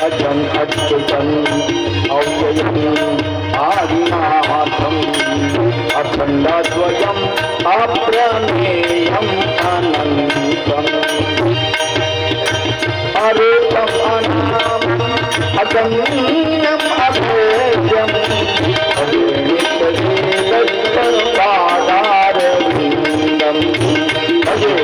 अजं अच्युतं अव्ययम् आदिनाथम् अखण्डद्वयम् अप्रमेयम् अनन्तम् अरूपम् अनामम् अगम्यम् अभेद्यम् पादारविन्दम् भजे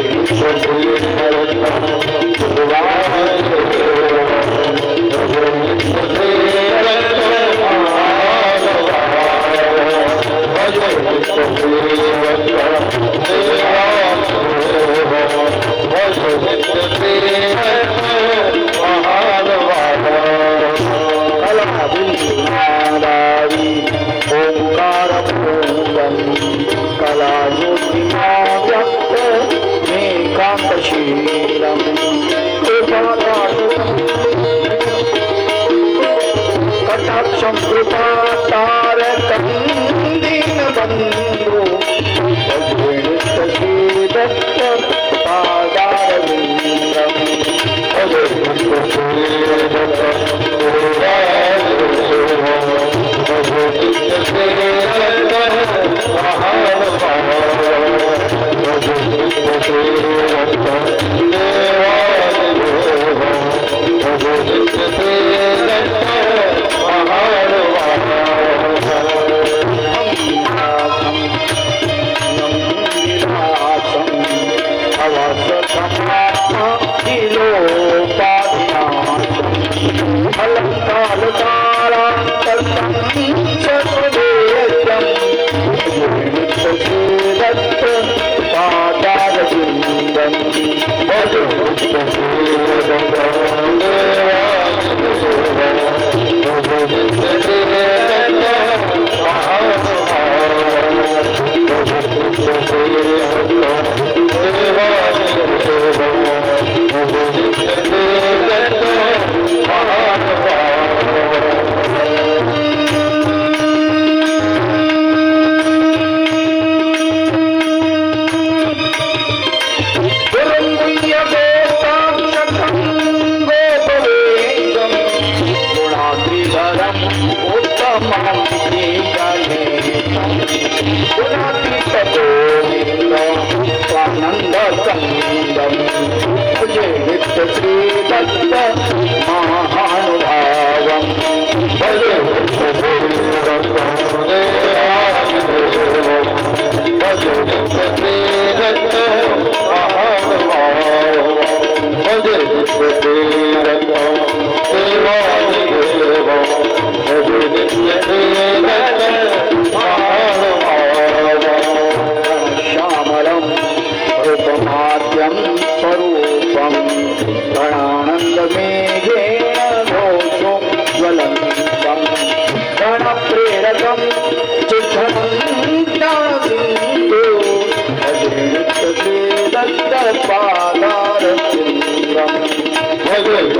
कटाक्षं कृपा तारकं दीनबन्धु Hare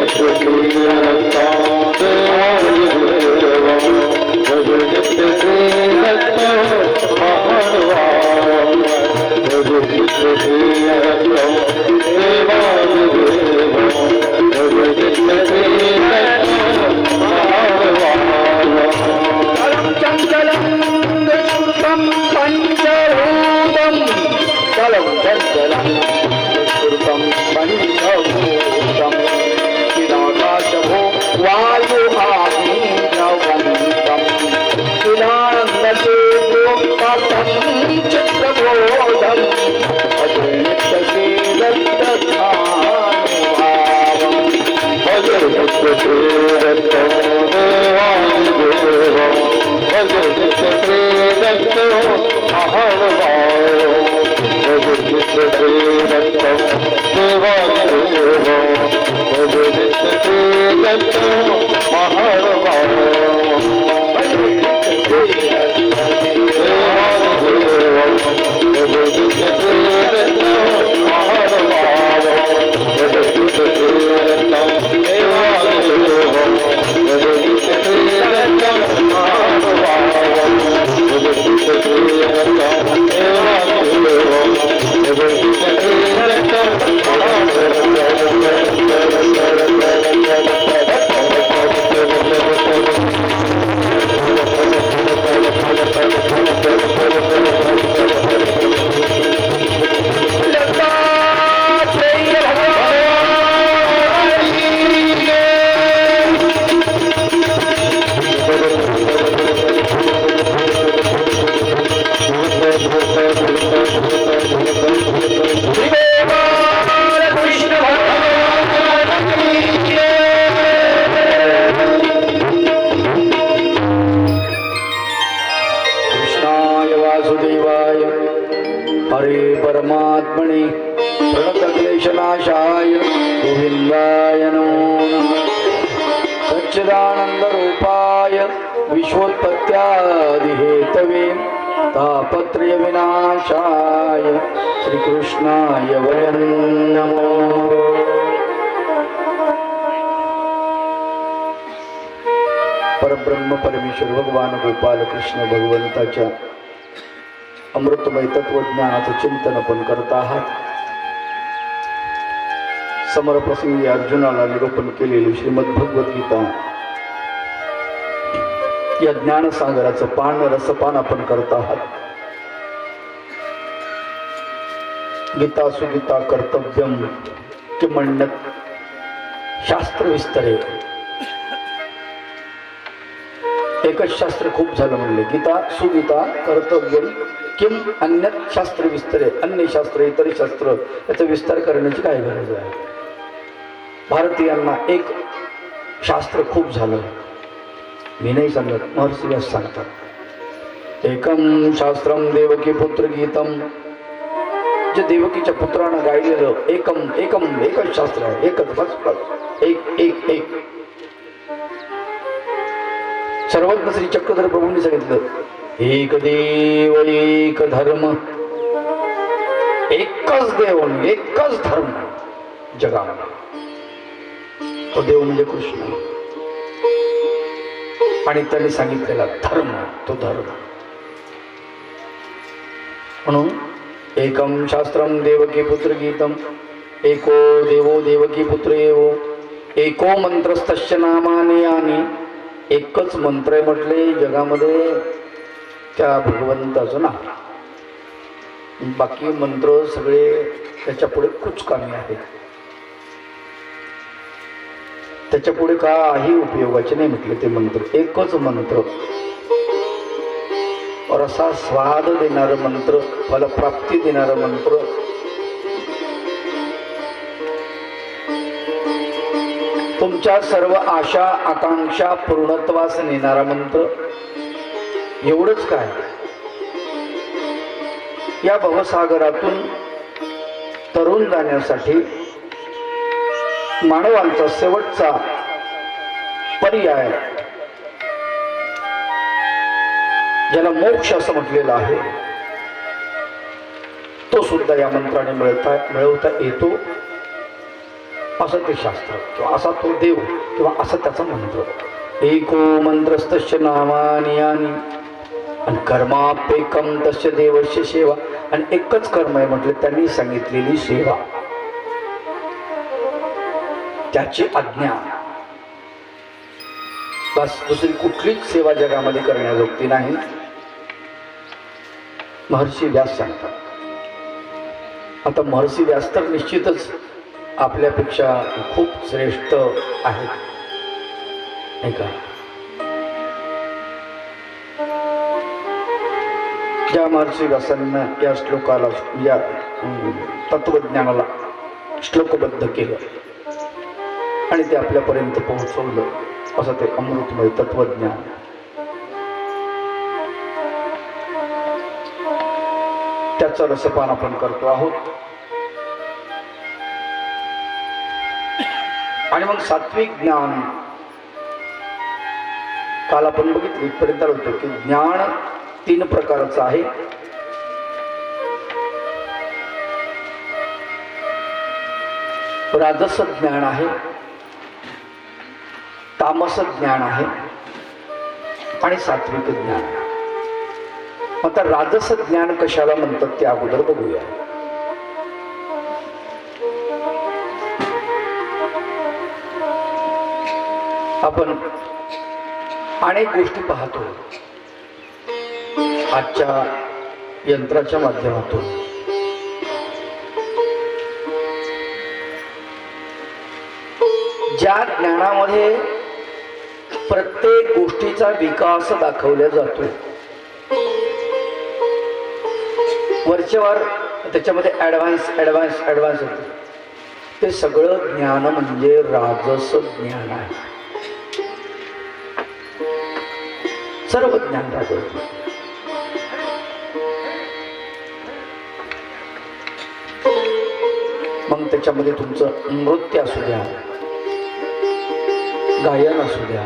कृष्ण भगवान की कृष्णाय वासुदेवाय हरे परमात्मने प्रणतक्लेशनाशाय गोविंदाय नमो नमः सच्चिदानंद रूपाय विश्वोत्पत्त्यादिहेतवे तापत्रय विनाशाय श्रीकृष्णाय वयं नमो। परब्रह्म परमेश्वर भगवान गोपाल कृष्ण भगवंताच्या अमृतमय तत्वज्ञानाचं चिंतन आपण करत आहात। समरप्रसंगी अर्जुनाला निरूपण केलेली श्रीमद भगवद्गीता या ज्ञानसागराचं पान रसपान आपण करत आहात। गीता सुगीता कर्तव्यम किमण्यत् शास्त्र विस्तरे। एकच शास्त्र खूप झालं म्हणले, गीता सुगीता कर्तव्यम किम अन्यत् शास्त्र विस्तरे। अन्य शास्त्र इतर शास्त्र याचा विस्तार करण्याची काय गरज आहे? भारतीयांना एक शास्त्र खूप झालं, मी नाही सांगत, महर्षी व्यास सांगतात। एकम शास्त्रम देवकी पुत्र गीतम, जे देवकीच्या पुत्रानं गायलेलं एकम एकम एकच शास्त्र आहे, एकच बस बस एक एक एक। सर्वज्ञ श्री चक्रधर प्रभूंनी सांगितलं एक देव एक धर्म, एकच देव एकच धर्म जगामध्ये। तो देव म्हणजे कृष्ण आणि त्यांनी सांगितलेला धर्म तो धर्म। म्हणून एकम शास्त्रम देवकी पुत्र गीतम, एको देवो देवकी पुत्र एवो, एको मंत्रस्तस्य नामानि यानि। एकच मंत्र आहे म्हटले जगामध्ये त्या भगवंताचं नाव, बाकी मंत्र सगळे त्याच्या पुढे कुचकामी आहेत, त्याच्या पुढे काही उपयोगाचे नाही म्हटले ते मंत्र। एकच मंत्र, और असा स्वाद देणारा मंत्र, फलप्राप्ती देणारा मंत्र, तुमच्या सर्व आशा आकांक्षा पूर्णत्वास नेणारा मंत्र। एवढंच काय, या भवसागरातून तरुण जाण्यासाठी मानवांचा शेवटचा पर्याय ज्याला मोक्ष असं म्हटलेलं आहे, तो सुद्धा या मंत्राने मिळवता येतो, असं ते शास्त्र किंवा असा तो देव किंवा असं त्याचा मंत्र। एको मंत्रस्तस्य नामानि यानि, आणि कर्माप्येकम तस्य देवस्य सेवा, आणि एकच कर्म आहे म्हटलं त्यांनी सांगितलेली सेवा, त्याची आज्ञा, बस दुसरी कुठलीच सेवा जगामध्ये करण्याजोगती नाही, महर्षी व्यास सांगतात। आता महर्षी व्यास तर निश्चितच आपल्यापेक्षा खूप श्रेष्ठ आहेत, नाही का? ज्या महर्षी व्यासांना या श्लोकाला, या तत्वज्ञानाला श्लोकबद्ध केलं आणि ते आपल्यापर्यंत पोहोचवलं, असं ते अमृतमय तत्वज्ञान। त्याचं रसपान आपण करतो आहोत। आणि मग सात्विक ज्ञान, काल आपण बघितलं इथपर्यंत होतो की ज्ञान 3 प्रकारचं आहे। राजस ज्ञान आहे, तामस ज्ञान आहे आणि सात्विक ज्ञान। आता राजस ज्ञान कशाला म्हणतात ते अगोदर बघूया। आपण अनेक गोष्टी पाहतो आजच्या यंत्राच्या माध्यमातून। ज्या ज्ञानामध्ये प्रत्येक गोष्टीचा विकास दाखवला जातो, वरचेवर त्याच्यामध्ये ॲडव्हान्स ॲडव्हान्स ॲडव्हान्स होते. ते सगळं ज्ञान म्हणजे राजस ज्ञान आहे. सर्व ज्ञान राजस. मग त्याच्यामध्ये तुमचं नृत्य असू द्या, गायन असू द्या,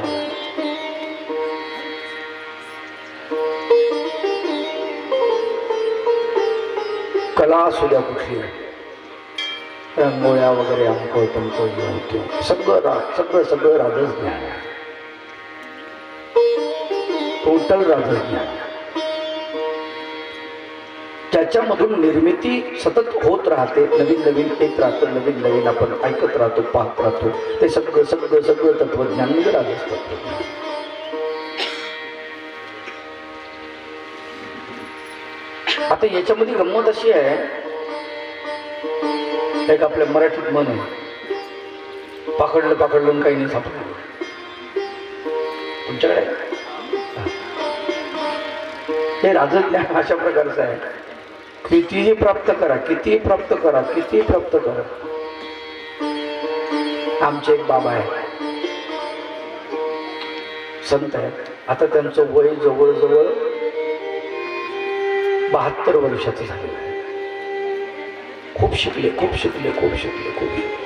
कला असू द्या, कुठली रंगोळ्या वगैरे, अंक तंक, सगळं सगळं राजस ज्ञान आहे. टोटल राजस ज्ञान, त्याच्यामधून निर्मिती सतत होत राहते. नवीन नवीन येत राहतं, नवीन नवीन आपण ऐकत राहतो, पाहत राहतो. ते सगळं सगळं सगळं तत्वज्ञान म्हणजे राजस तत्वज्ञान. आता याच्यामध्ये गंमत अशी आहे, एक आपल्या मराठीत म्हण आहे, पाकडलं पाकडलं काही नाही सापडलं. तुमच्याकडे हे राजस ज्ञान अशा प्रकारचं आहे. कितीही प्राप्त करा, कितीही प्राप्त करा, कितीही प्राप्त करा. आमचे एक बाबा आहे, संत आहेत. आता त्यांचं वय जवळजवळ 72 वर्षाचं झालेलं आहे. खूप शिकले, खूप शिकले, खूप शिकले, खूप शिकले.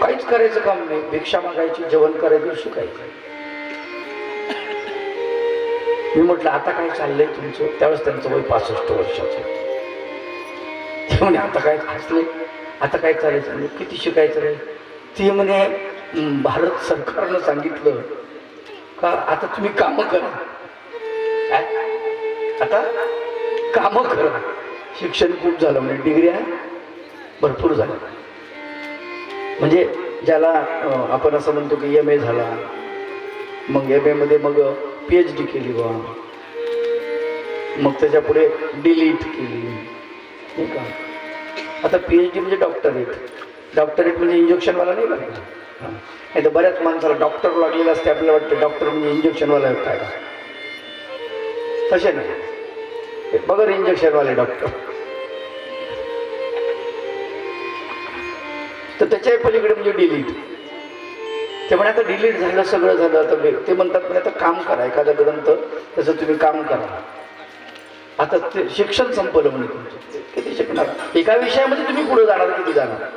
काहीच करायचं काम नाही, भिक्षा मागायची, जेवण करायचं, शिकायचं. मी म्हटलं आता काय चाललंय तुमचं? त्यावेळेस त्यांचं वय 65 वर्षाचं. ते म्हणे आता काय हसले, आता काय चालायचं, किती शिकायचं रे? ते म्हणे भारत सरकारनं सांगितलं का आता तुम्ही कामं करा, आता कामं करा. शिक्षण खूप झालं म्हणजे डिग्र्या भरपूर झाल्या. म्हणजे ज्याला आपण असं म्हणतो की MA झाला, मग MA मध्ये मग PhD केली बा, मग त्याच्या पुढे डिलीट केली, नाही का? आता PhD म्हणजे डॉक्टरेट. डॉक्टरेट म्हणजे इंजेक्शनवाला नाही बरं. नाही तर बऱ्याच माणसाला डॉक्टर लागलेलं असते, आपल्याला वाटतं डॉक्टर म्हणजे इंजेक्शनवाला काय. तसे नाही, बगर इंजेक्शनवाले डॉक्टर. तर त्याच्या पलीकडे म्हणजे डिलीट. ते म्हणे आता डिलीट झालं, सगळं झालं, आता ते म्हणतात म्हणे आता काम करा, एखादा ग्रंथ त्याचं तुम्ही काम करा. आता ते शिक्षण संपलं म्हणे तुमचं, किती शिकणार? एका विषयामध्ये तुम्ही पुढे जाणार, किती जाणार?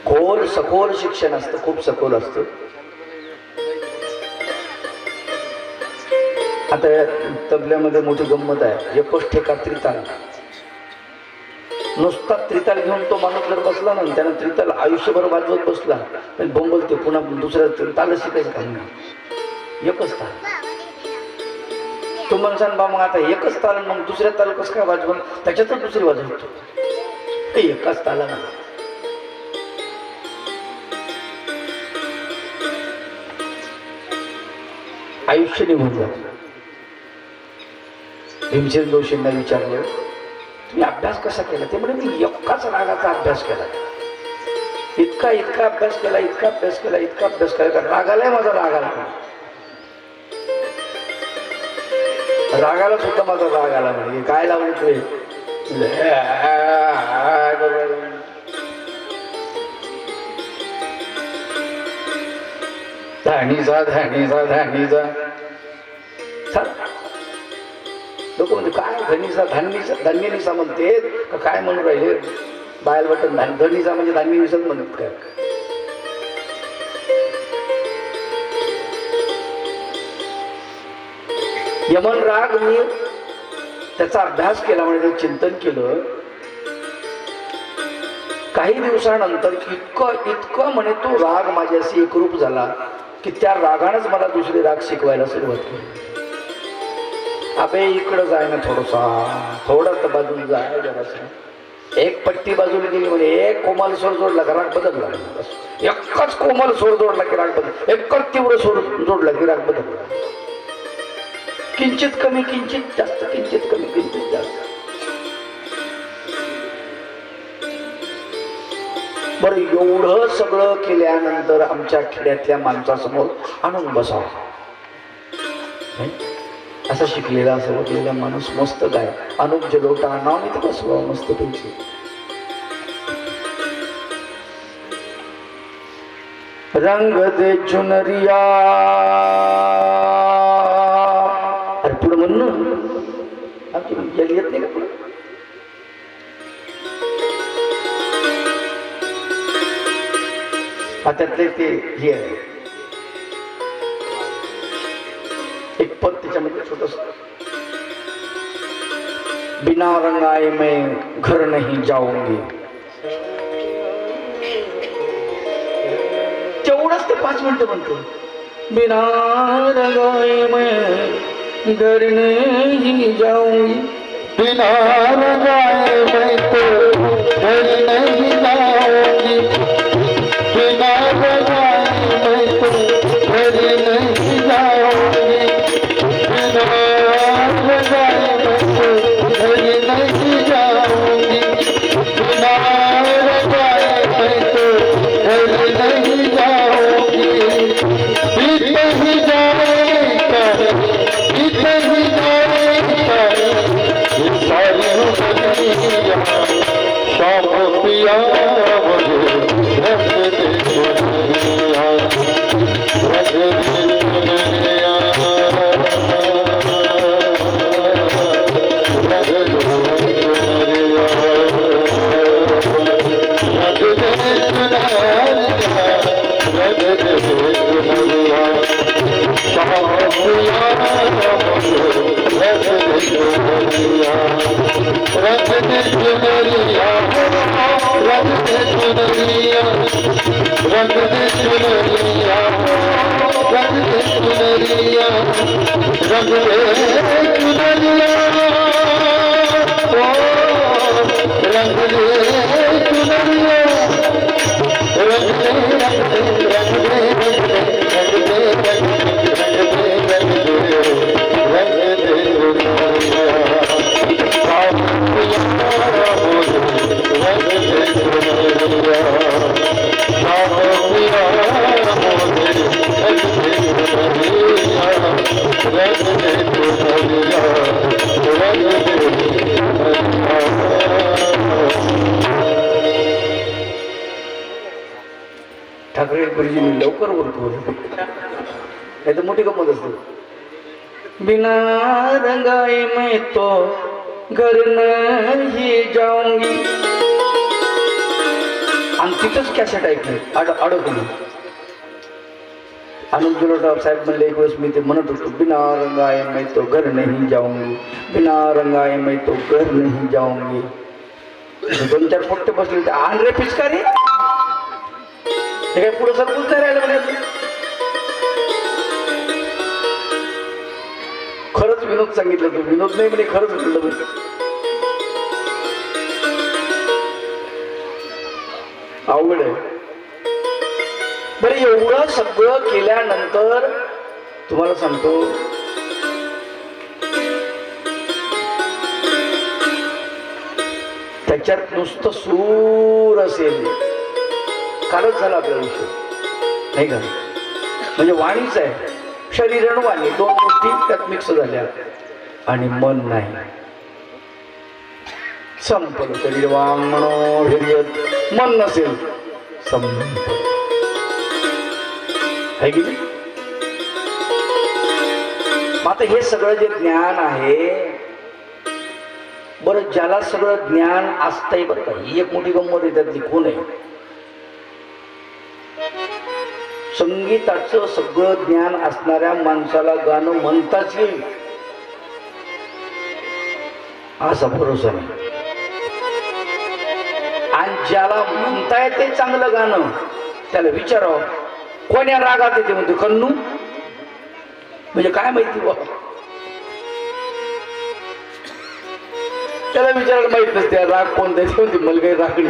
खोल सखोल शिक्षण असतं, खूप सखोल असतं. आता तबल्यामध्ये मोठी गंमत आहे, एकच ठेका त्रिताल. नुसता त्रिताल घेऊन तो माणूस जर बसला ना, त्यानं त्रिताल आयुष्यभर वाजवत बसला, पण बोंबलते, पुन्हा दुसऱ्या ताल शिकायचं काम नाही, एकच ताल. तो म्हणसान बा मग आता एकच ताल, मग दुसऱ्या ताल कसं काय वाजवून, त्याच्यातच दुसरी वाजवतो. एकाच ताला ना. आयुष्य निघून जात. भीमसेन जोशींना विचारलं तुम्ही अभ्यास कसा केला? ते म्हणे मी एकाच रागाचा अभ्यास केला, इतका इतका अभ्यास केला, इतका अभ्यास केला, इतका अभ्यास केला, रागालाय माझा राग आला. रागाला सुद्धा माझा राग आला. म्हणजे काय लावलं ते धाणीचा धाणीचा धाणीचा. लोक म्हणजे काय धनीचा धान्यचा धान्यनिसा म्हणते का काय म्हणून राहिले? बायल वाटत धनीचा म्हणजे धान्यनिसाच म्हणत काय? यमन राग मी त्याचा अभ्यास केला, म्हणजे चिंतन केलं. काही दिवसानंतर इतकं इतकं म्हणे तो राग माझ्याशी एकरूप झाला की त्या रागानंच मला दुसरे राग शिकवायला सुरुवात केली. अबे इकडं जाय ना, थोडं तर बाजूला जाय जरासं. एक पट्टी बाजूला गेली म्हणजे एक कोमल सोड जोडला की राग बदलला. एकच कोमल सोड जोडला की राग बदल, एकच तीव्र सोड जोडला की राग बदलला. किंचित कमी किंचित जास्त, किंचित कमी किंचित जास्त. बरं एवढं सगळं केल्यानंतर आमच्या खेड्यातल्या माणसासमोर आणून बसावं, असा शिकलेला सवरलेला माणूस मस्त गाय अनुप जलोटा नाव मी तर बसवा मस्त तुमची. रंग दे चुनरिया, अरे पुढं म्हण ना, आमची येत नाही का पुढं. त्यातले ते हे आहे एक पद त्याच्यामध्ये छोटस, बिना रंगाए मैं घर नहीं जाऊंगी. तेवढंच ते 5 मिनिटं म्हणतो, बिना रंगाए मैं घर नहीं जाऊंगी, बिना रंगाए मैं तो घर नहीं जाऊंगी, बिना रंगाए मैं तो घर नहीं जाऊंगी, बिना रंगाए मैं तो घर नहीं जाऊंगी, बिना रंगाए मैं तो घर नहीं जाऊंगी. बीत ही जाएगा, बीत ही जाएगा सारी दुनिया, शाम पिया मुझे रंग दे दुनिया, रंग दे दुनिया, रंग दे दुनिया, रंग दे दुनिया, रंग दे दुनिया, शाम पिया मुझे रंग दे दुनिया, रंग दे दुनिया, रंग दे दुनिया, रंग दे दुनिया, रंग दे दुनिया, रंग दे दुनिया, ओ रंग दे दुनिया, रंग दे रंग दे रंग दे रंग दे रंग दे रंग दे रंग दे दुनिया, शाम पिया मुझे रंग दे दुनिया, शाम पिया मुझे रंग दे दुनिया, रंग दे दुनिया, रंग दे दुनिया. ठाकरे गुरुजींनी लवकर ओळखवलं, नाही तर मोठी गंमत असते. बिना रंगाए मैं तो घर नहीं जाऊंगी, आणि तिथंच कॅसेट ऐकली अडकली. अनुप जलोटा साहेब म्हणले एक वेळेस मी ते म्हणत होतो, बिना रंगाए मैं तो घर नहीं जाऊंगी, बिना रंगाए मैं तो घर नहीं जाऊंगी. 2-4 पोट्टे बसले, आण रे पिचकारी, हे काय पुढे सरकूच नाही राहिलं म्हणजे. खरंच विनोद सांगितलं तू, विनोद नाही म्हणजे खरंच म्हणलं. अवघड आहे. बरं एवढं सगळं केल्यानंतर तुम्हाला सांगतो, त्याच्यात नुसतं सूर असेल, कालच झाला आपल्या विषय नाही का, म्हणजे वाणीच आहे, शरीर आणि वाणी 2 गोष्टी त्यात मिक्स झाल्या, आणि मन नाही. संपलं शरीर वांग म्हणो हिरियत, मन नसेल संपलं, आहे की नाही. आता हे सगळं जे ज्ञान आहे, बरं ज्याला सगळं ज्ञान असतंय, बरं का ही एक मोठी गंमत आहे त्यातली, कोण आहे. संगीताचं सगळं ज्ञान असणाऱ्या माणसाला गाणं म्हणताच येईल असा भरोसा नाही, आणि ज्याला म्हणता येते चांगलं गाणं त्याला विचारावं कोण्या रागात येते, म्हणते कन्नू, म्हणजे काय माहिती बा, त्याला विचारायला माहित नसते राग कोणता येते, म्हणते मला काही रागणी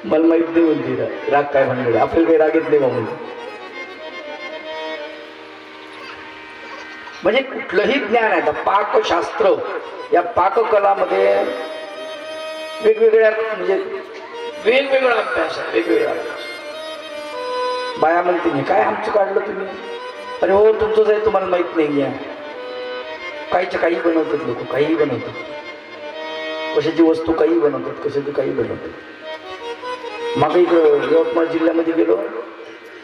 मला माहित नाही, म्हणते राग काय म्हणले, आपल्याला काही राग येत नाही बा म्हणते. म्हणजे कुठलंही ज्ञान आहे. आता पाकशास्त्र, या पाककलामध्ये वेगवेगळ्या म्हणजे वेगवेगळा अभ्यास आहे, वेगवेगळा अभ्यास. बाया म्हणते नाही काय आमचं काढलं तुम्ही. अरे हो तुमचंच आहे, तुम्हाला माहित नाही आहे. काहीच्या काही बनवतात लोक, काहीही बनवतात, कशाची वस्तू काही बनवतात, कशाची काही बनवतात. मागे इकडं यवतमाळ जिल्ह्यामध्ये गेलो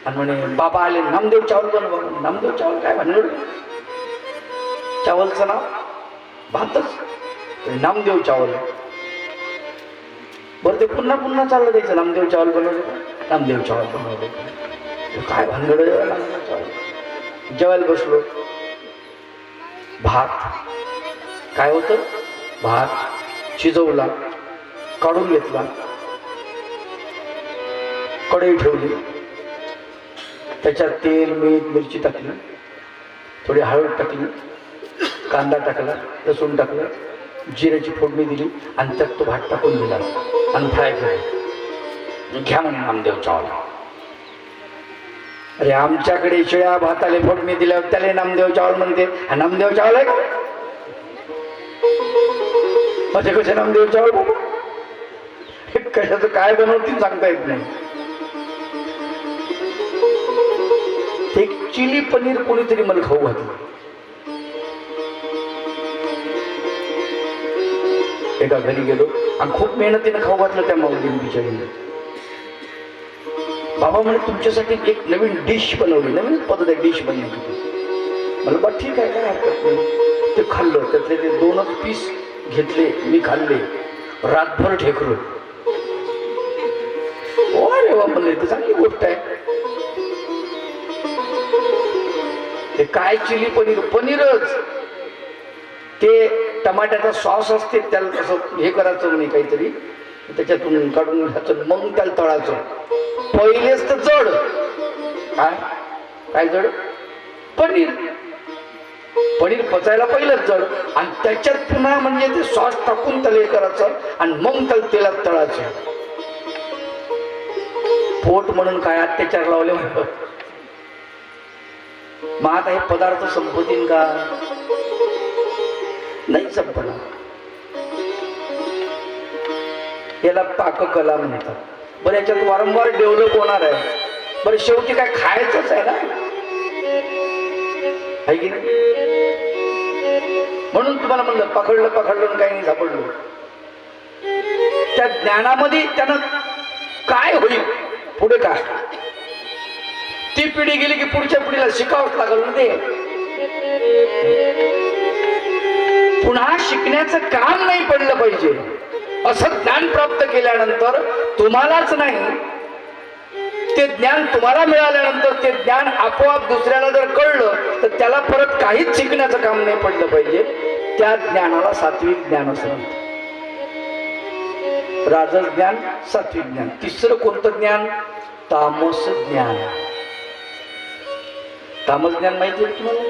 आणि म्हणे बाबा आले नामदेव चावल बनवा. नामदेव चावल काय म्हणलं, चावलचं नाव भातच, नामदेव चावल. बरं ते पुन्हा पुन्हा चाललं द्यायचं, नामदेव चावल बनवलं, नामदेव चावल बनवलं. काय भानगड नामदेव चावल. जेवायला बसलो, भात काय होतं, भात शिजवला, काढून घेतला, कढई ठेवली, त्याच्यात तेल मीठ मिरची टाकली, थोडी हळद टाकली, कांदा टाकला, लसूण टाकलं, जिऱ्याची फोडणी दिली आणि त्यात तो भात टाकून दिला आणि फ्राय केला. घ्या म्हणे नामदेव चावल. अरे आमच्याकडे शिळ्या भाताले फोडणी दिल्यावर त्याला नामदेव चावल म्हणते. नामदेव चावल आहे का माझे, कसे नामदेव चावल बाबा. हे कशाचं काय बनवतील सांगता येत नाही. एक चिली पनीर कोणीतरी मला खाऊ घातलं. एका घरी गेलो आणि खूप मेहनतीने खाऊ घातलं त्या माऊलीने बिचारीने. बाबा म्हणे तुमच्यासाठी एक नवीन डिश बनवली, नवीन पद्धत आहे डिश बनवली. मला बा ठीक आहे काय हरकत नाही. ते खाल्लं, त्यातले ते 2च पीस घेतले, मी खाल्ले, रातभर ठेकलो. अरे वा म्हणले ते चांगली गोष्ट आहे. ते काय चिली पनीर, पनीरच, ते टमाट्याचा सॉस असते त्याला कसं हे करायचं म्हणे काहीतरी, त्याच्यातून काढून घ्यायचं, मग त्याला तळायचं. पहिलेच तर जड काय, काय जड, पनीर. पनीर पचायला पहिलंच जड आणि त्याच्यात पुन्हा म्हणजे ते सॉस टाकून त्याला हे करायचं आणि मग त्याला तेलात तळायचं. पोट म्हणून काय अत्याचार लावले म्हणतो. मग आता हे पदार्थ संपतील का, नाही संपणार. याला पाककला म्हणतात. बरं याच्यात वारंवार डेव्हलप होणार आहे. बरं शेवटी काय खायचंच आहे ना, आहे की नाही. म्हणून तुम्हाला म्हणलं पकडलं काही नाही सापडलं. त्या ज्ञानामध्ये त्यानं काय होईल पुढे, काय ती पिढी गेली की पुढच्या पिढीला शिकावंच लागल ना. ते पुन्हा शिकण्याचं काम नाही पडलं पाहिजे. असं ज्ञान प्राप्त केल्यानंतर तुम्हालाच नाही, ते ज्ञान तुम्हाला मिळाल्यानंतर ते ज्ञान आपोआप दुसऱ्याला जर कळलं तर त्याला परत काहीच शिकण्याचं काम नाही पडलं पाहिजे. त्या ज्ञानाला सात्विक ज्ञान असं म्हणतात. राजस ज्ञान, सात्विक ज्ञान. तिसरं कोणतं ज्ञान, तामस ज्ञान. तामस ज्ञान माहिती आहे तुम्हाला.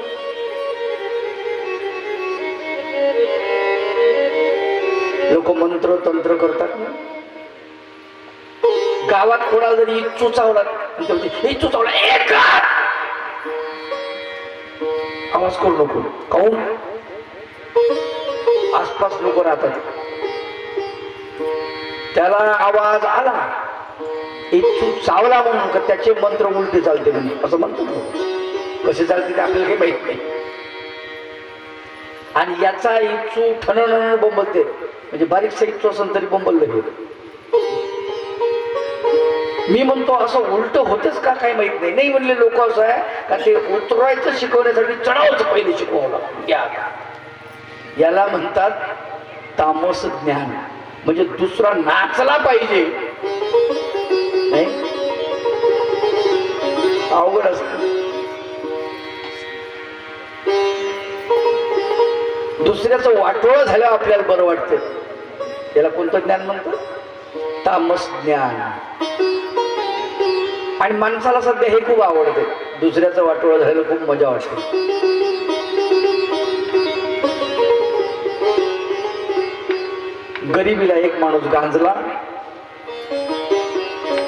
लोक मंत्र तंत्र करतात ना. गावात कोणाला जरी इच्छू चावला, इच्छू चावला, एक आवाज करू नको. काहून, आसपास लोक राहतात. त्याला आवाज आला, इच्छू चावला म्हणून का त्याचे मंत्र उलटे चालते म्हणून असं म्हणतात. कसे चालते ते आपल्याला काही माहित नाही. आणि याचा इच्छू ठणण बोंबलते, म्हणजे बारीकसा इच्छू असेल तरी बोंबललं गेलं. मी म्हणतो असं उलट होतेच का काही माहित नाही. नाही म्हणले लोक असं आहे का ते उतरायचं शिकवण्यासाठी चढावचं पहिले शिकवावं लागतं. याला म्हणतात तामस ज्ञान. म्हणजे दुसरा नाचला पाहिजे, नाही अवघड असत. दुसऱ्याचं वाटोळं झाल्यावर आपल्याला बरं वाटतं. याला कोणतं ज्ञान म्हणतात, तामस ज्ञान. आणि माणसाला सध्या हे खूप आवडते, दुसऱ्याचं वाटोळं झालं खूप मजा वाटते. गरिबीला एक माणूस गांजला,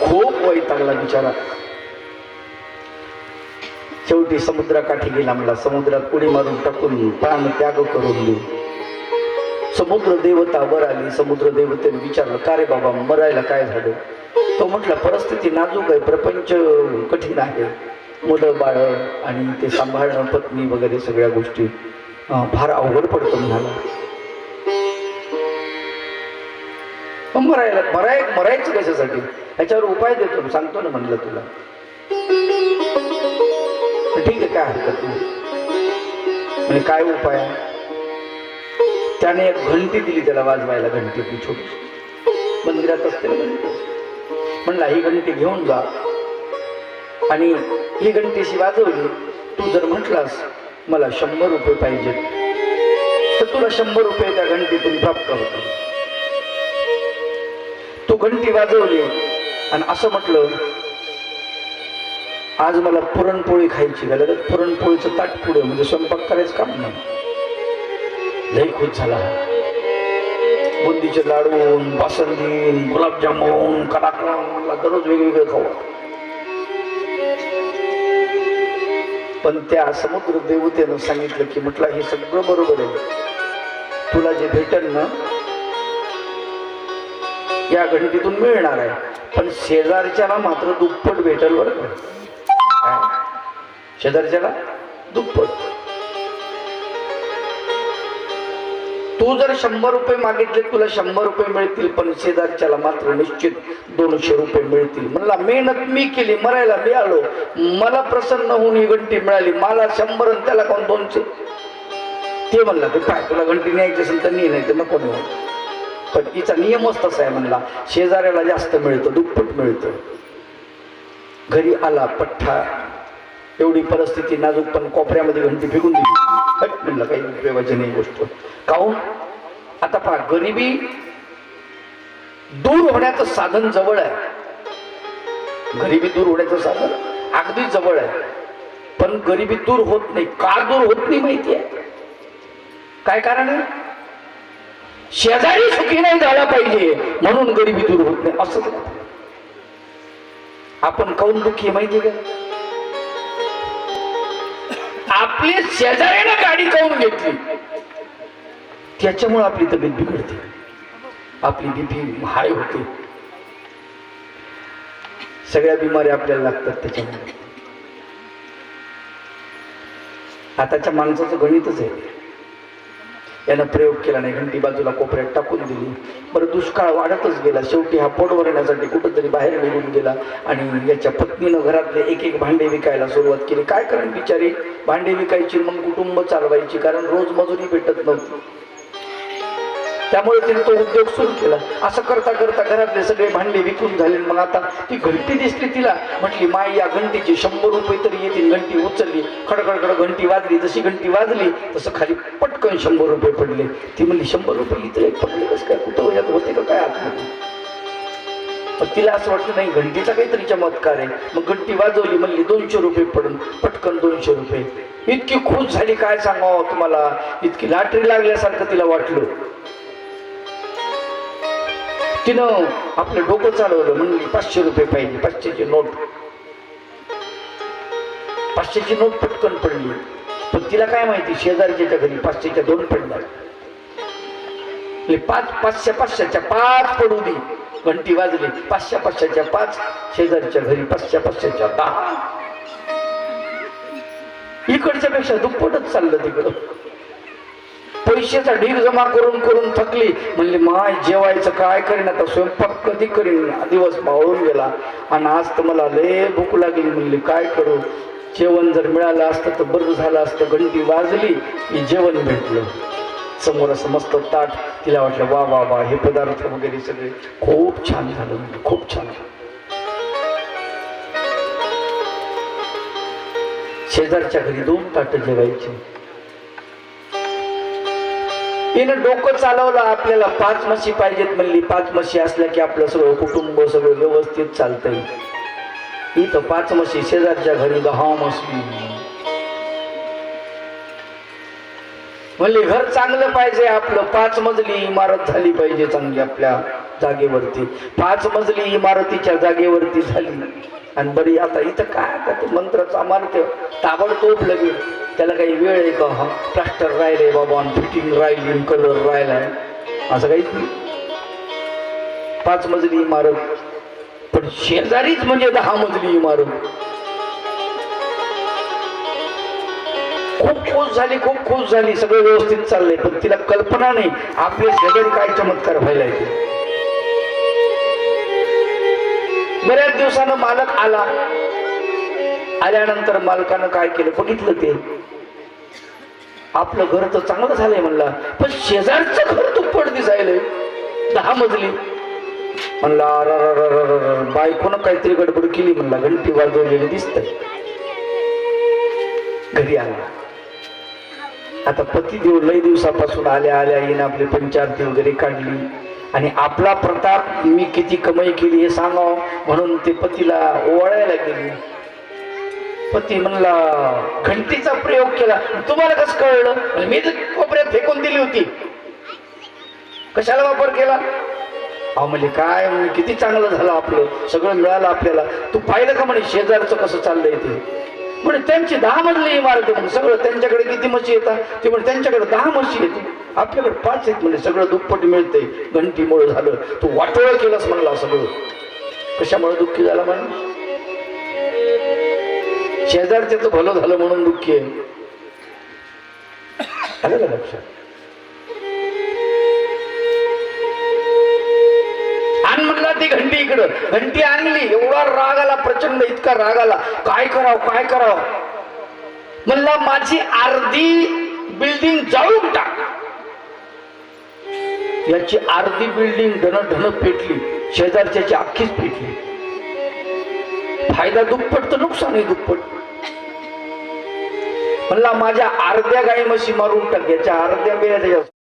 खूप वैतागला बिचारा. शेवटी समुद्राकाठी गेला. म्हणला समुद्रात उडी मारून टाकून प्राण त्याग करून देऊ. समुद्र देवता वर आली. समुद्र देवतेने विचारलं, का रे बाबा मरायला काय झालं? तो म्हटला, परिस्थिती नाजूक आहे, प्रपंच कठीण आहे, मुलं बाळ आणि ते सांभाळणं, पत्नी वगैरे सगळ्या गोष्टी फार अवघड पडतं म्हणाला. मरायचं कशासाठी? ह्याच्यावर उपाय देतो, सांगतो ना म्हणलं तुला. ठीक आहे, काय हरकत नाही. म्हणजे काय उपाय? त्याने एक घंटी दिली त्याला वाजवायला, घंटी ती छोटी मंदिरात असते ना घंटी. म्हणला, ही घंटी घेऊन जा आणि ही घंटीशी वाजवली, तू जर म्हटलास मला 100 रुपये पाहिजेत, तर तुला 100 रुपये त्या घंटीतून प्राप्त होतात. तू घंटी वाजवली आणि असं म्हटलं, आज मला पुरणपोळी खायची, लगेच पुरणपोळीचं ताट पुढे, म्हणजे स्वयंपाक करायचं काम नाही. लई खुश झाला. बुंदीचे लाडू, बासुंदी, गुलाबजामुन, कडाकण, दररोज वेगवेगळे खाऊ. पण त्या समुद्र देवतेनं सांगितलं की म्हटलं, हे सगळं बरोबर आहे, तुला जे भेटेल ना या घंटीतून मिळणार आहे, पण शेजारच्याला मात्र दुप्पट भेटेल बरं का. शेजारच्याला दुप्पट. तू जर 100 रुपये मागितले, तुला 100 रुपये मिळतील, पण शेजारच्याला मात्र निश्चित 200 रुपये मिळतील. म्हणला, मेहनत मी केली, मरायला मी आलो, मला प्रसन्न होऊन ही घंटी मिळाली, मला 100 आणि त्याला कोण 200? ते म्हणला, ते काय तुला घंटी न्यायची असेल तर नाही तर नको नाही. पण हिचा नियमच तसा आहे. म्हणला, शेजाऱ्याला जास्त मिळतं, दुप्पट मिळतं. घरी आला पठ्ठा, एवढी परिस्थिती नाजूक, पण कोपऱ्यामध्ये घंटी फेकून दिली. म्हणलं, काही उपयोगाची नाही गोष्ट. काहून? आता पहा, गरिबी दूर होण्याचं साधन जवळ आहे. गरिबी दूर होण्याचं साधन अगदी जवळ आहे, पण गरिबी दूर होत नाही. का दूर होत नाही माहिती आहे? काय कारण आहे? शेजारी सुखी नाही झाला पाहिजे म्हणून गरिबी दूर होत नाही. असं आपण काहून दुःखी माहिती आहे का? आपली शेजाऱ्याने गाडी काहून घेतली त्याच्यामुळे आपली तब्येत बिघडते, आपली बीपी हाय होते, सगळ्या बिमारी आपल्याला लागतात त्याच्यामुळे. आताच्या माणसाचं गणितच आहे. यानं प्रयोग केला नाही, घंटी बाजूला कोपऱ्यात टाकून दिली. बरं, दुष्काळ वाढतच गेला. शेवटी हा पोट भरण्यासाठी कुठंतरी बाहेर निघून गेला आणि याच्या पत्नीनं घरातले एक भांडे विकायला सुरुवात केली. काय कारण, बिचारी भांडे विकायची, मग कुटुंब चालवायची, कारण रोज मजुरी भेटत नव्हती. त्यामुळे तिने तो उद्योग सुरू केला. असं करता करता घरातले सगळे भांडे विकून झाले. मग आता ती घंटी दिसली तिला, म्हटली, माय या घंटीचे 100 रुपये तरी येतील. घंटी उचलली, खडखडखड घंटी वाजली. जशी घंटी वाजली तसं खाली पटकन 100 रुपये पडले. ती म्हणली, 100 रुपये इथं एक पडले कसं काय, कुठं यात होते का काय आतमध्ये? पण तिला असं वाटलं, नाही घंटीचा काहीतरी चमत्कार आहे. मग घंटी वाजवली, म्हणली 200 रुपये पडून, पटकन 200 रुपये. इतकी खुश झाली काय सांगावं तुम्हाला, इतकी लॉटरी लागल्यासारखं तिला वाटलं. तिनं आपलं डोकं चालवलं, म्हणली 500 रुपये पाहिजे. 500ची नोट, 500ची नोट पटकन पडली. पण तिला काय माहिती, शेजारच्या घरी 500च्या 2 पडल्या. 500च्या 5 पडू दे. घंटी वाजली, 500च्या 5, शेजारच्या घरी 500च्या 10. इकडच्या पेक्षा दुप्पटच चाललं तिकडं. पैशाचा ढीग जमा करून करून थकली. म्हणली, माय जेवायचं काय करीन आता, स्वयंपाक कधी करीन, दिवस मावळून गेला आणि आज तर मला लय भूक लागली. म्हणली, काय करू, जेवण जर मिळालं असतं तर बरं झालं असतं. घंटी वाजली की जेवण भेटलं समोर, असं मस्त ताट. तिला वाटलं, वा वा वा, हे पदार्थ वगैरे सगळे खूप छान झालं, म्हणजे खूप छान. शेजारच्या घरी 2 ताट जेवायचे. हिनं डोकं चालवलं, आपल्याला 5 म्हशी पाहिजेत. म्हणली, 5 म्हशी असल्या की आपलं सगळं कुटुंब सगळं व्यवस्थित चालतंय. इथं 5 म्हशी, शेजारच्या घरी 10 म्हशी. म्हणली, घर चांगलं पाहिजे आपलं, 5 मजली इमारत झाली पाहिजे चांगली आपल्या जागेवरती. 5 मजली इमारतीच्या जागेवरती झाली. आणि बरी आता इथं काय, आता ते मंत्राचं अमार्थ ताबडतोब लगेच. त्याला काही वेळ आहे का? प्लास्टर राहिले बाबा, फिटिंग राहिली, कलर राहिलाय, असं काहीच नाही. 5 मजली इमारत, पण शेजारीच म्हणजे 10 मजली इमारत. खूप खुश झाली, सगळं व्यवस्थित चाललंय, पण तिला कल्पना नाही आपल्या शेजारी काय चमत्कार व्हायला येते. बऱ्याच दिवसानं मालक आला. आल्यानंतर मालकानं काय केलं बघितलं, ते आपलं घर तर चांगलं झालंय म्हणला, पण शेजारचं घर दुप्पट दिसायलंय, 10 मजली. म्हणला बायकोनं काहीतरी गडबड केली म्हणला, घंटी वाजवलेली दिसतंय. घरी आला. आता पतिदेव लय दिवसापासून आल्या येणं आपली पंचारती वगैरे काढली आणि आपला प्रताप मी किती कमाई केली हे सांगावं म्हणून ते पतीला ओवाळायला गेली. पती म्हणला घंटीचा प्रयोग केला, तुम्हाला कसं कळलं? मी तर कोपऱ्यात फेकून दिली होती, कशाला वापर केला? अहो म्हणजे काय, किती चांगलं झालं, आपलं सगळं मिळालं आपल्याला. तू पाहिलं का म्हणे शेजारचं कसं चाललंय ते? म्हणजे त्यांची 10 मजली इमारत आहे, सगळं त्यांच्याकडे किती म्हशी येतात ते म्हणजे त्यांच्याकडे 10 म्हशी येते, आपल्याकडे 5 आहेत, म्हणजे सगळं दुप्पट मिळतंय. घंटीमुळे झालं, तू वाटोळं केलंस म्हणला सगळं. कशामुळे दुःखी झाला म्हणून? शेजारच्याचं भलं झालं म्हणून दुःखी आहे. आलं का लक्षात? आण म्हणला ती घंटी इकडं. घंटी आणली, एवढा राग आला, प्रचंड इतका राग आला, काय करावं म्हणला माझी अर्धी बिल्डिंग जाळून टाक. याची अर्धी बिल्डिंग धन पेटली, शेजारच्याची अख्खीच पेटली. फायदा दुप्पट तर नुकसानही दुप्पट. म्हणला माझ्या अर्ध्या गाई म्हशी मारून टाक, याच्या अर्ध्या मेल्या